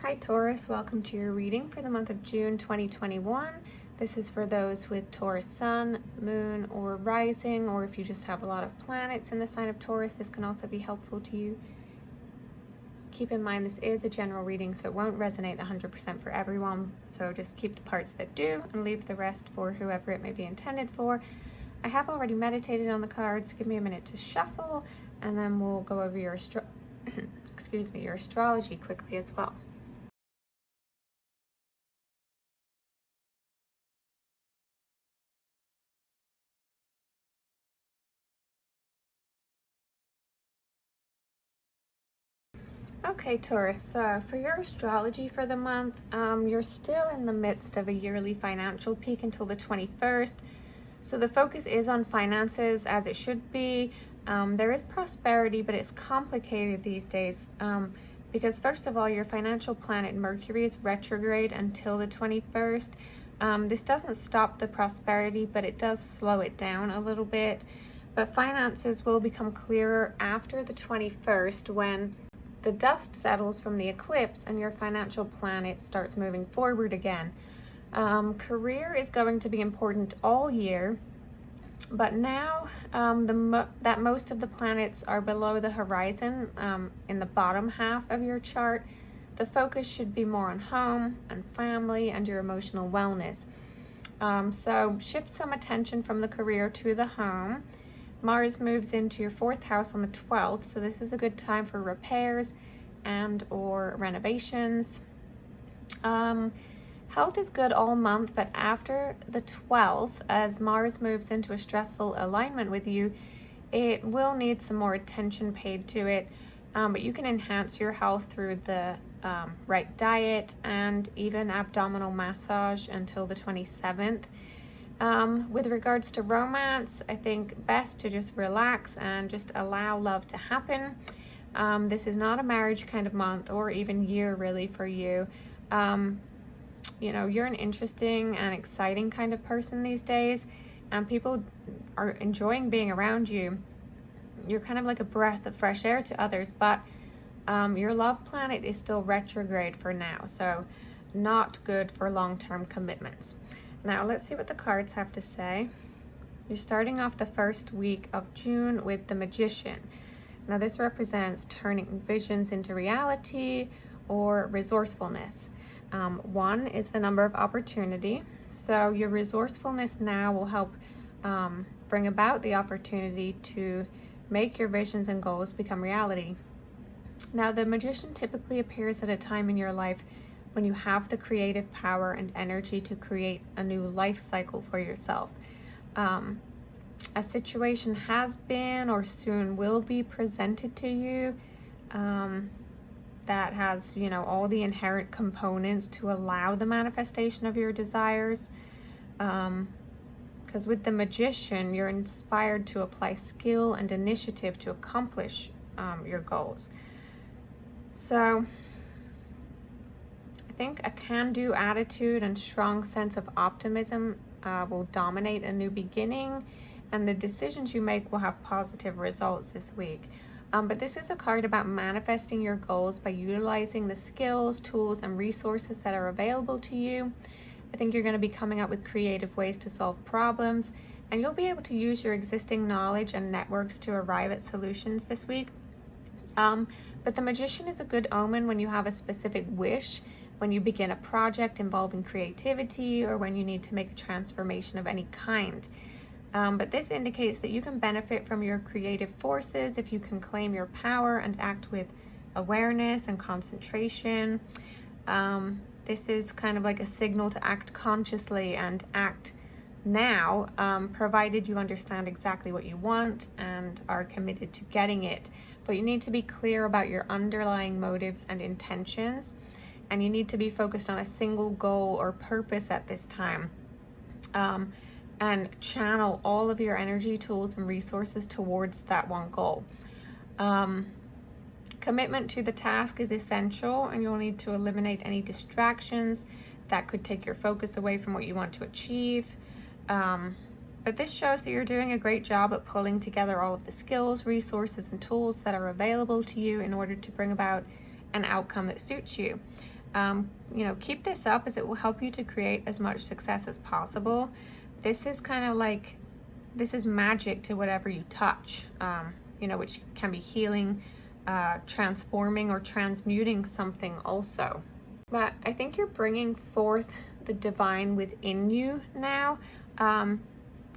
Hi Taurus, welcome to your reading for the month of June 2021. This is for those with Taurus sun, moon, or rising, or if you just have a lot of planets in the sign of Taurus, this can also be helpful to you. Keep in mind this is a general reading, so it won't resonate 100% for everyone, so just keep the parts that do and leave the rest for whoever it may be intended for. I have already meditated on the cards. Give me a minute to shuffle, and then we'll go over your your astrology quickly as well. Okay, Taurus, so for your astrology for the month, you're still in the midst of a yearly financial peak until the 21st. So the focus is on finances, as it should be. There is prosperity, but it's complicated these days because first of all, your financial planet Mercury is retrograde until the 21st. This doesn't stop the prosperity, but it does slow it down a little bit. But finances will become clearer after the 21st when the dust settles from the eclipse and your financial planet starts moving forward again. Career is going to be important all year, but now that most of the planets are below the horizon in the bottom half of your chart, the focus should be more on home and family and your emotional wellness. So shift some attention from the career to the home. Mars moves into your 4th house on the 12th, so this is a good time for repairs and or renovations. Health is good all month, but after the 12th, as Mars moves into a stressful alignment with you, it will need some more attention paid to it, but you can enhance your health through the right diet and even abdominal massage until the 27th. With regards to romance, I think best to just relax and just allow love to happen. This is not a marriage kind of month or even year really for you. You know, you're an interesting and exciting kind of person these days, and people are enjoying being around you. You're kind of like a breath of fresh air to others, but your love planet is still retrograde for now, so not good for long-term commitments. Now, let's see what the cards have to say. You're starting off the first week of June with the Magician. Now, this represents turning visions into reality or resourcefulness. 1 is the number of opportunity. So your resourcefulness now will help bring about the opportunity to make your visions and goals become reality. Now, the Magician typically appears at a time in your life when you have the creative power and energy to create a new life cycle for yourself. A situation has been or soon will be presented to you that has, you know, all the inherent components to allow the manifestation of your desires. Because with the Magician, you're inspired to apply skill and initiative to accomplish your goals. So I think a can-do attitude and strong sense of optimism will dominate a new beginning, and the decisions you make will have positive results this week. But this is a card about manifesting your goals by utilizing the skills, tools, and resources that are available to you. I think you're going to be coming up with creative ways to solve problems, and you'll be able to use your existing knowledge and networks to arrive at solutions this week. But the Magician is a good omen when you have a specific wish, when you begin a project involving creativity, or when you need to make a transformation of any kind. But this indicates that you can benefit from your creative forces if you can claim your power and act with awareness and concentration. This is kind of like a signal to act consciously and act now, provided you understand exactly what you want and are committed to getting it. But you need to be clear about your underlying motives and intentions, and you need to be focused on a single goal or purpose at this time. And channel all of your energy, tools, and resources towards that one goal. Commitment to the task is essential, and you'll need to eliminate any distractions that could take your focus away from what you want to achieve. But this shows that you're doing a great job at pulling together all of the skills, resources, and tools that are available to you in order to bring about an outcome that suits you. Keep this up as it will help you to create as much success as possible. This is kind of like, this is magic to whatever you touch, which can be healing, transforming, or transmuting something also. But I think you're bringing forth the divine within you now.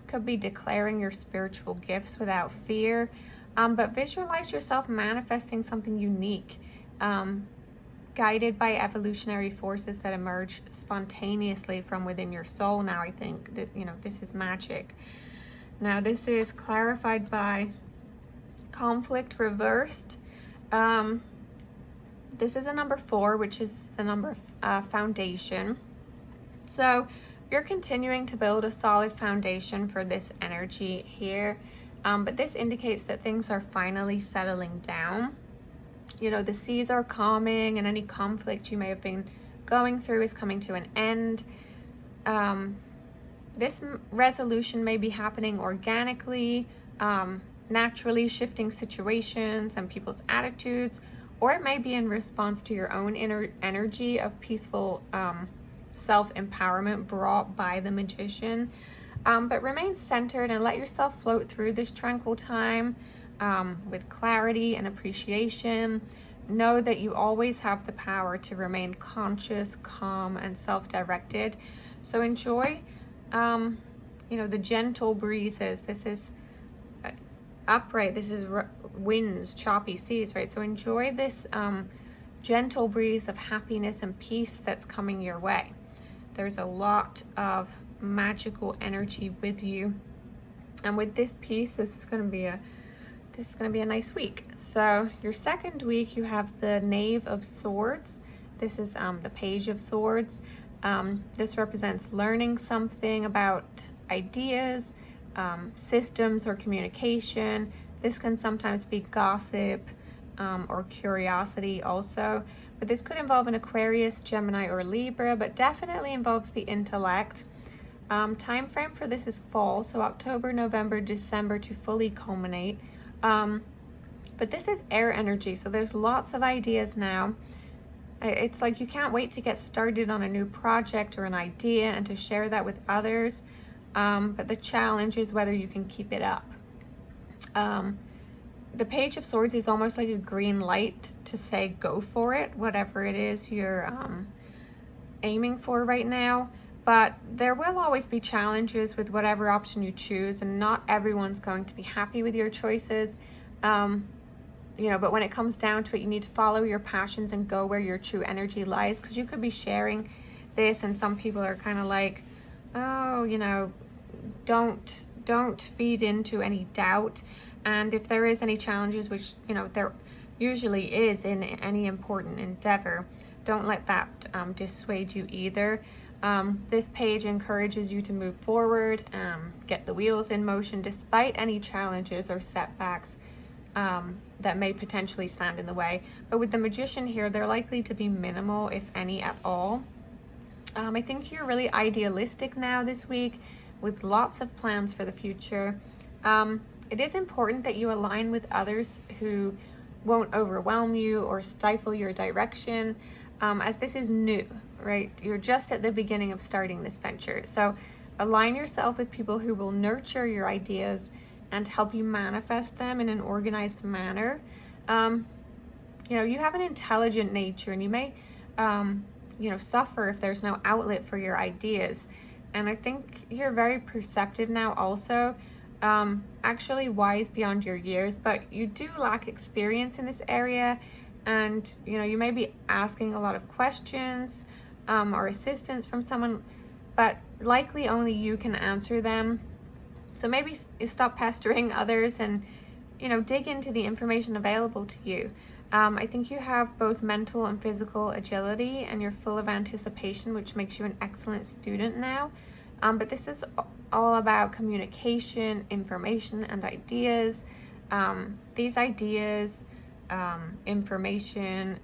Could be declaring your spiritual gifts without fear, but visualize yourself manifesting something unique, guided by evolutionary forces that emerge spontaneously from within your soul. Now I think that, this is magic. Now this is clarified by conflict reversed. This is a number 4, which is the number of foundation. So you're continuing to build a solid foundation for this energy here, but this indicates that things are finally settling down. The seas are calming, and any conflict you may have been going through is coming to an end. This resolution may be happening organically, naturally shifting situations and people's attitudes, or it may be in response to your own inner energy of peaceful self-empowerment brought by the magician. But remain centered and let yourself float through this tranquil time with clarity and appreciation. Know that you always have the power to remain conscious, calm, and self-directed. So enjoy, the gentle breezes. This is upright. This is winds, choppy seas, right? So enjoy this gentle breeze of happiness and peace that's coming your way. There's a lot of magical energy with you, and with this piece, this is going to be a nice week. So your second week, you have the Knave of Swords. This is the Page of Swords. This represents learning something about ideas, systems, or communication. This can sometimes be gossip or curiosity also. But this could involve an Aquarius, Gemini, or Libra, but definitely involves the intellect. Time frame for this is fall, so October, November, December to fully culminate. But this is air energy, so there's lots of ideas now. It's like you can't wait to get started on a new project or an idea and to share that with others. But the challenge is whether you can keep it up. The Page of Swords is almost like a green light to say go for it, whatever it is you're aiming for right now. But there will always be challenges with whatever option you choose, and not everyone's going to be happy with your choices. But when it comes down to it, you need to follow your passions and go where your true energy lies, because you could be sharing this and some people are kind of like, oh, don't feed into any doubt. And if there is any challenges, which there usually is in any important endeavor, don't let that dissuade you either. This page encourages you to move forward, get the wheels in motion despite any challenges or setbacks that may potentially stand in the way. But with the Magician here, they're likely to be minimal, if any at all. I think you're really idealistic now this week with lots of plans for the future. It is important that you align with others who won't overwhelm you or stifle your direction, as this is new, right? You're just at the beginning of starting this venture. So align yourself with people who will nurture your ideas and help you manifest them in an organized manner. You have an intelligent nature, and you may, suffer if there's no outlet for your ideas. And I think you're very perceptive now also, actually wise beyond your years, but you do lack experience in this area. And, you may be asking a lot of questions or assistance from someone, but likely only you can answer them. So maybe you stop pestering others and, dig into the information available to you. I think you have both mental and physical agility, and you're full of anticipation, which makes you an excellent student now. But this is all about communication, information, and ideas. These ideas, information,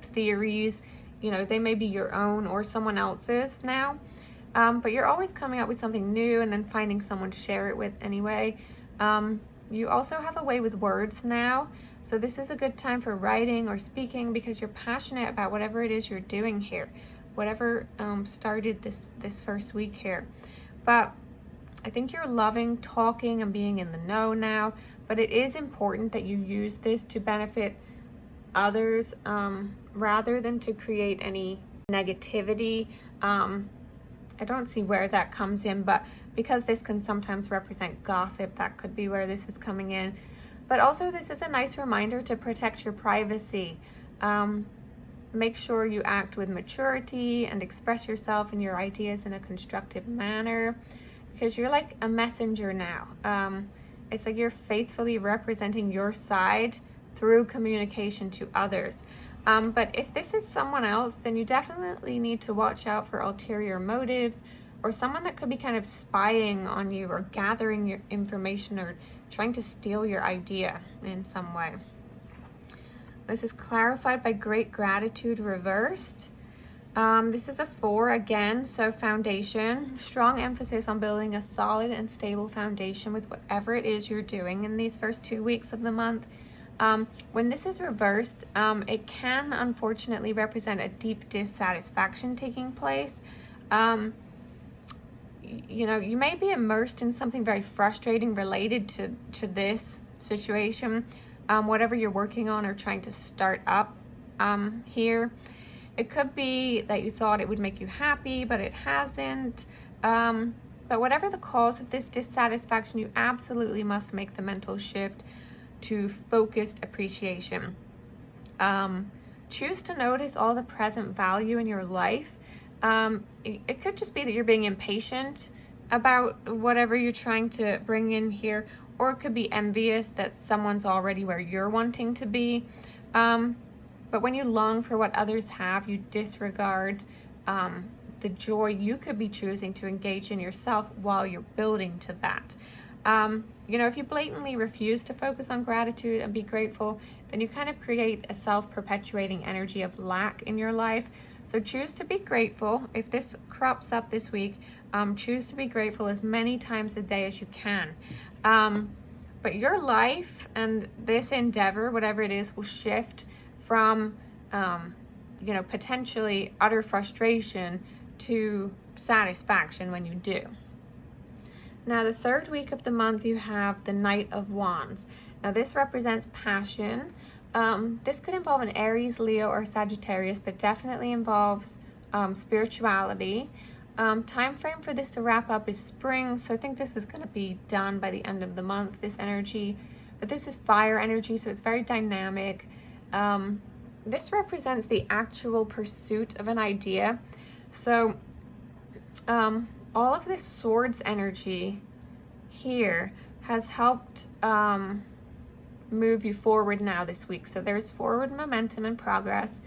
theories, they may be your own or someone else's now. But you're always coming up with something new and then finding someone to share it with anyway. You also have a way with words now. So this is a good time for writing or speaking because you're passionate about whatever it is you're doing here, whatever started this first week here. But I think you're loving talking and being in the know now, but it is important that you use this to benefit others rather than to create any negativity. I don't see where that comes in, but because this can sometimes represent gossip, that could be where this is coming in. But also this is a nice reminder to protect your privacy. Make sure you act with maturity and express yourself and your ideas in a constructive manner, because you're like a messenger now. It's like you're faithfully representing your side through communication to others. But if this is someone else, then you definitely need to watch out for ulterior motives or someone that could be kind of spying on you or gathering your information or trying to steal your idea in some way. This is clarified by great gratitude reversed. This is a 4 again, so foundation. Strong emphasis on building a solid and stable foundation with whatever it is you're doing in these first 2 weeks of the month. When this is reversed, it can unfortunately represent a deep dissatisfaction taking place. You know, you may be immersed in something very frustrating related to this situation, whatever you're working on or trying to start up here. It could be that you thought it would make you happy, but it hasn't. But whatever the cause of this dissatisfaction, you absolutely must make the mental shift to focused appreciation. Choose to notice all the present value in your life. It could just be that you're being impatient about whatever you're trying to bring in here, or it could be envious that someone's already where you're wanting to be. But when you long for what others have, you disregard the joy you could be choosing to engage in yourself while you're building to that. You know, if you blatantly refuse to focus on gratitude and be grateful, then you kind of create a self-perpetuating energy of lack in your life. So choose to be grateful. If this crops up this week, choose to be grateful as many times a day as you can. But your life and this endeavor, whatever it is, will shift from, you know, potentially utter frustration to satisfaction when you do. Now, the third week of the month, you have the Knight of Wands. Now, this represents passion. This could involve an Aries, Leo, or Sagittarius, but definitely involves spirituality. Time frame for this to wrap up is spring, so I think this is going to be done by the end of the month, this energy. But this is fire energy, so it's very dynamic. This represents the actual pursuit of an idea. So, all of this swords energy here has helped move you forward now this week. So there's forward momentum and progress,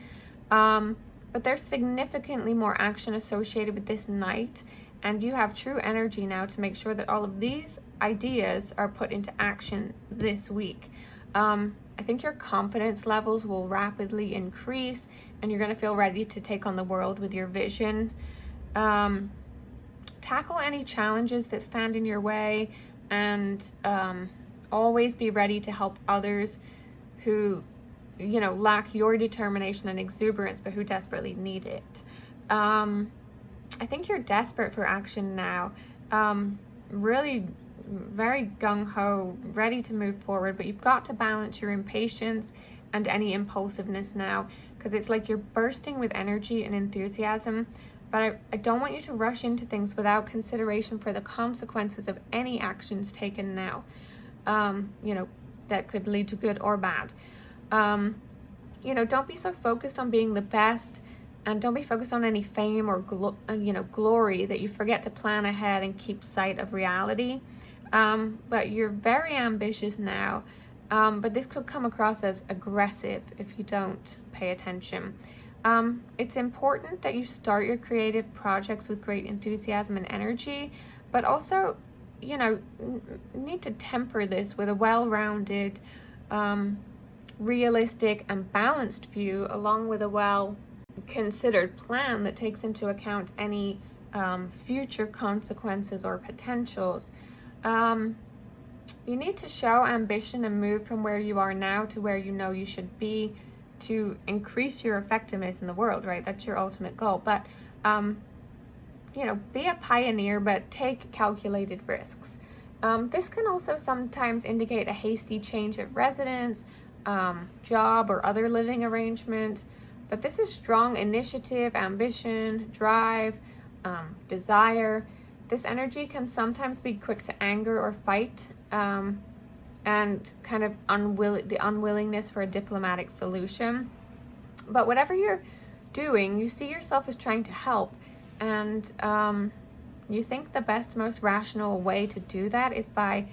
but there's significantly more action associated with this knight, and you have true energy now to make sure that all of these ideas are put into action this week. I think your confidence levels will rapidly increase, and you're going to feel ready to take on the world with your vision. Tackle any challenges that stand in your way, and always be ready to help others who, you know, lack your determination and exuberance, but who desperately need it. I think you're desperate for action now. Really very gung-ho, ready to move forward, but you've got to balance your impatience and any impulsiveness now, because it's like you're bursting with energy and enthusiasm. But I don't want you to rush into things without consideration for the consequences of any actions taken now, you know, that could lead to good or bad. You know, don't be so focused on being the best, and don't be focused on any fame or glory that you forget to plan ahead and keep sight of reality. But you're very ambitious now, but this could come across as aggressive if you don't pay attention. It's important that you start your creative projects with great enthusiasm and energy, but also, you know, need to temper this with a well-rounded, realistic and balanced view, along with a well-considered plan that takes into account any future consequences or potentials. You need to show ambition and move from where you are now to where you know you should be to increase your effectiveness in the world, right? That's your ultimate goal. But, be a pioneer, but take calculated risks. This can also sometimes indicate a hasty change of residence, job, or other living arrangement. But this is strong initiative, ambition, drive, desire. This energy can sometimes be quick to anger or fight, and kind of the unwillingness for a diplomatic solution. But whatever you're doing, you see yourself as trying to help, and you think the best, most rational way to do that is by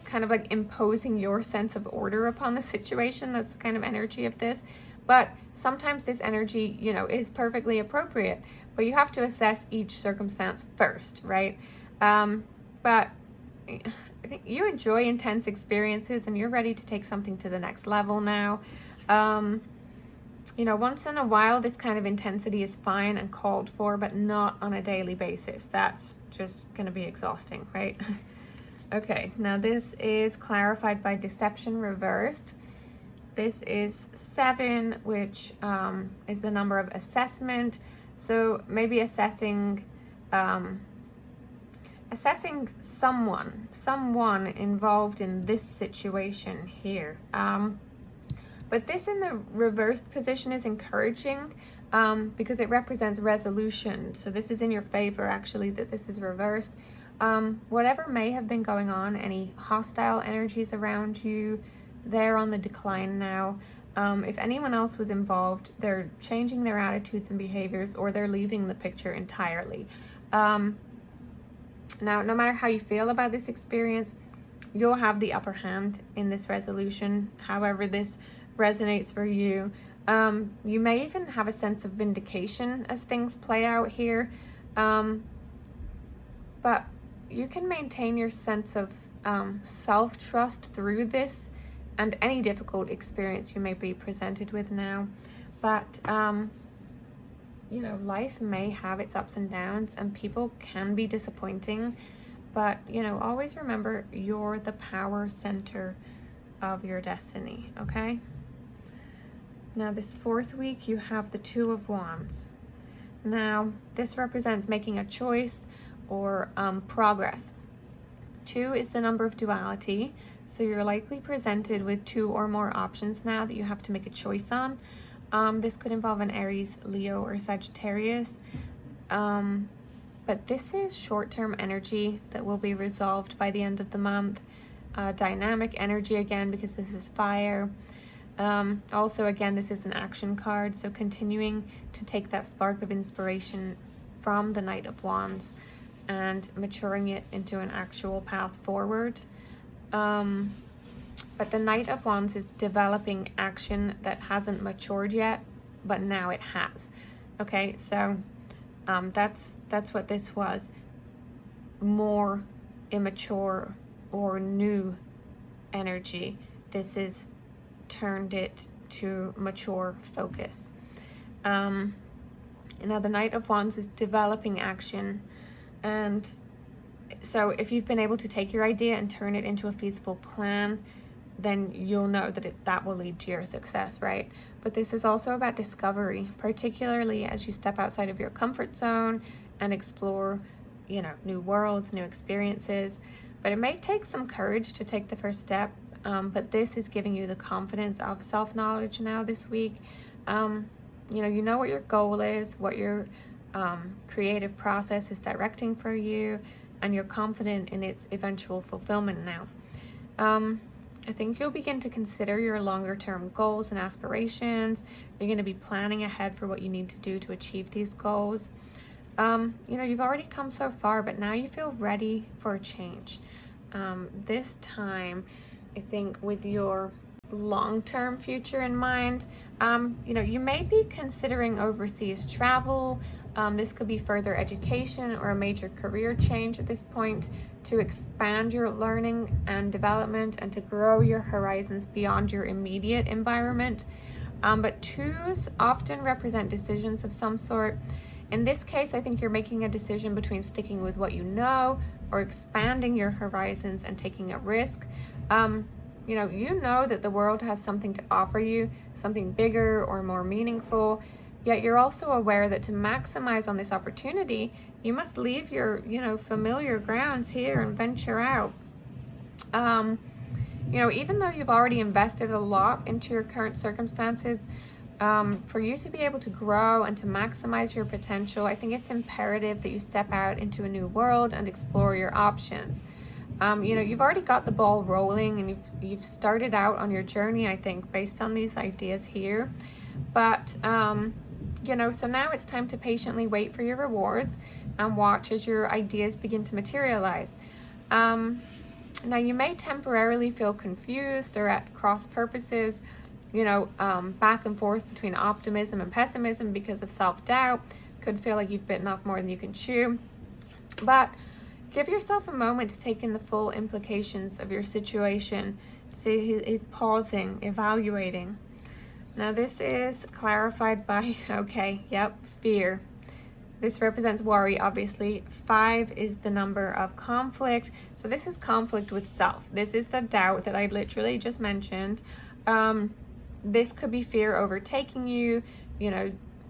kind of like imposing your sense of order upon the situation. That's the kind of energy of this. But sometimes this energy, is perfectly appropriate, but you have to assess each circumstance first, right? But I think you enjoy intense experiences and you're ready to take something to the next level now. Once in a while, this kind of intensity is fine and called for, but not on a daily basis. That's just going to be exhausting, right? Okay, now this is clarified by deception reversed. This is 7, which is the number of assessment. So maybe assessing someone involved in this situation here. But this in the reversed position is encouraging because it represents resolution. So this is in your favor, actually, that this is reversed. Whatever may have been going on, any hostile energies around you, they're on the decline now. If anyone else was involved, they're changing their attitudes and behaviors, or they're leaving the picture entirely. Now, no matter how you feel about this experience, you'll have the upper hand in this resolution, however this resonates for you. You may even have a sense of vindication as things play out here. But you can maintain your sense of self-trust through this and any difficult experience you may be presented with now. But life may have its ups and downs, and people can be disappointing, but always remember you're the power center of your destiny. Okay, now this 4th week you have the 2 of Wands. Now this represents making a choice or progress. 2 is the number of duality, so you're likely presented with 2 or more options now that you have to make a choice on. This could involve an Aries, Leo, or Sagittarius. But this is short-term energy that will be resolved by the end of the month. Dynamic energy again, because this is fire. Also, again, this is an action card, so continuing to take that spark of inspiration from the Knight of Wands and maturing it into an actual path forward. But the Knight of Wands is developing action that hasn't matured yet, but now it has. Okay, so that's what this was. More immature or new energy. This is turned it to mature focus. Now the Knight of Wands is developing action, and so if you've been able to take your idea and turn it into a feasible plan, then you'll know that that will lead to your success, right? But this is also about discovery, particularly as you step outside of your comfort zone and explore, new worlds, new experiences. But it may take some courage to take the first step, but this is giving you the confidence of self-knowledge now this week. You know what your goal is, what your creative process is directing for you, and you're confident in its eventual fulfillment now. I think you'll begin to consider your longer term goals and aspirations. You're going to be planning ahead for what you need to do to achieve these goals. You've already come so far, but now you feel ready for a change. This time, I think with your long-term future in mind, you may be considering overseas travel. This could be further education or a major career change at this point to expand your learning and development and to grow your horizons beyond your immediate environment. But 2s often represent decisions of some sort. In this case, I think you're making a decision between sticking with what you know or expanding your horizons and taking a risk. You know that the world has something to offer you, something bigger or more meaningful, yet you're also aware that to maximize on this opportunity, you must leave your, familiar grounds here and venture out. Even though you've already invested a lot into your current circumstances, for you to be able to grow and to maximize your potential, I think it's imperative that you step out into a new world and explore your options. You've already got the ball rolling and you've started out on your journey, I think, based on these ideas here. But, so now it's time to patiently wait for your rewards and watch as your ideas begin to materialize. Now, you may temporarily feel confused or at cross purposes, back and forth between optimism and pessimism because of self-doubt. Could feel like you've bitten off more than you can chew. But give yourself a moment to take in the full implications of your situation. See, he's pausing, evaluating. Now, this is clarified by, fear. This represents worry, obviously. 5 is the number of conflict. So this is conflict with self. This is the doubt that I literally just mentioned. This could be fear overtaking you,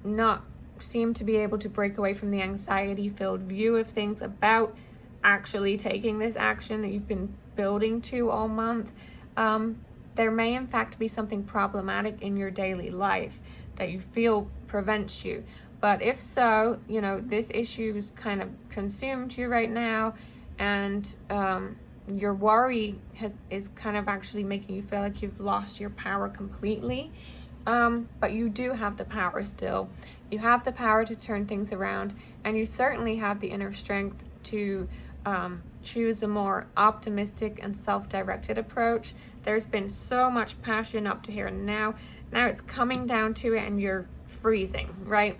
not seem to be able to break away from the anxiety-filled view of things about actually taking this action that you've been building to all month. There may in fact be something problematic in your daily life that you feel prevents you. But if so, this issue's kind of consumed you right now, and your worry is kind of actually making you feel like you've lost your power completely. But you do have the power still. You have the power to turn things around, and you certainly have the inner strength to choose a more optimistic and self-directed approach. There's been so much passion up to here, and now it's coming down to it, and you're freezing, right?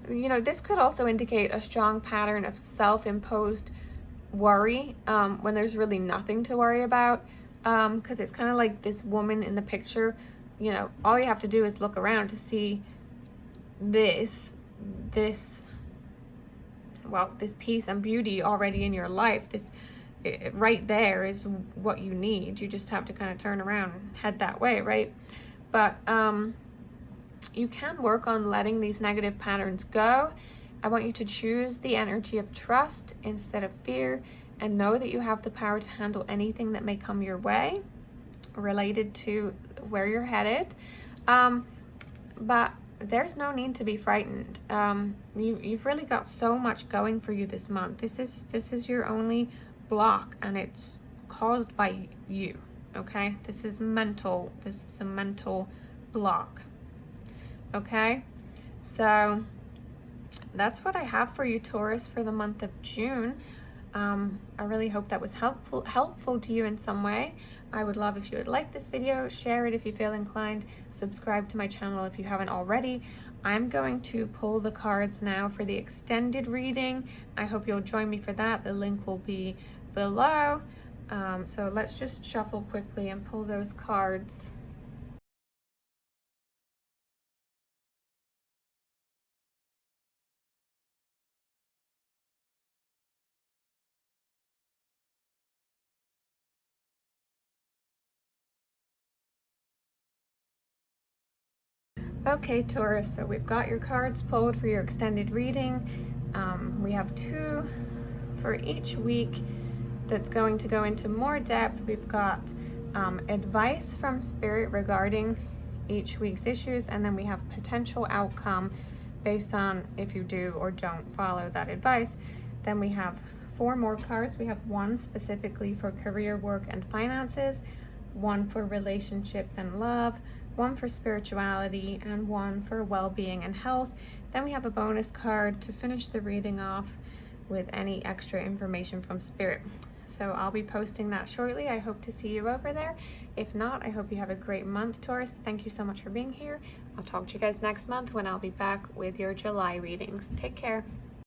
This could also indicate a strong pattern of self-imposed worry when there's really nothing to worry about, because it's kind of like this woman in the picture. All you have to do is look around to see this peace and beauty already in your life. Right there is what you need. You just have to kind of turn around and head that way, right? But you can work on letting these negative patterns go. I want you to choose the energy of trust instead of fear, and know that you have the power to handle anything that may come your way related to where you're headed. But there's no need to be frightened. You've really got so much going for you this month. This is your only block, and it's caused by you, okay? This is mental. This is a mental block. Okay, so that's what I have for you, Taurus, for the month of June. I really hope that was helpful to you in some way. I would love if you would like this video, share it if you feel inclined, subscribe to my channel if you haven't already. I'm going to pull the cards now for the extended reading. I hope you'll join me for that. The link will be below. So let's just shuffle quickly and pull those cards. Okay, Taurus, so we've got your cards pulled for your extended reading. We have 2 for each week that's going to go into more depth. We've got advice from Spirit regarding each week's issues, and then we have potential outcome based on if you do or don't follow that advice. Then we have 4 more cards. We have 1 specifically for career, work, and finances, 1 for relationships and love, 1 for spirituality, and 1 for well-being and health. Then we have a bonus card to finish the reading off with any extra information from Spirit. So I'll be posting that shortly. I hope to see you over there. If not, I hope you have a great month, Taurus. Thank you so much for being here. I'll talk to you guys next month when I'll be back with your July readings. Take care.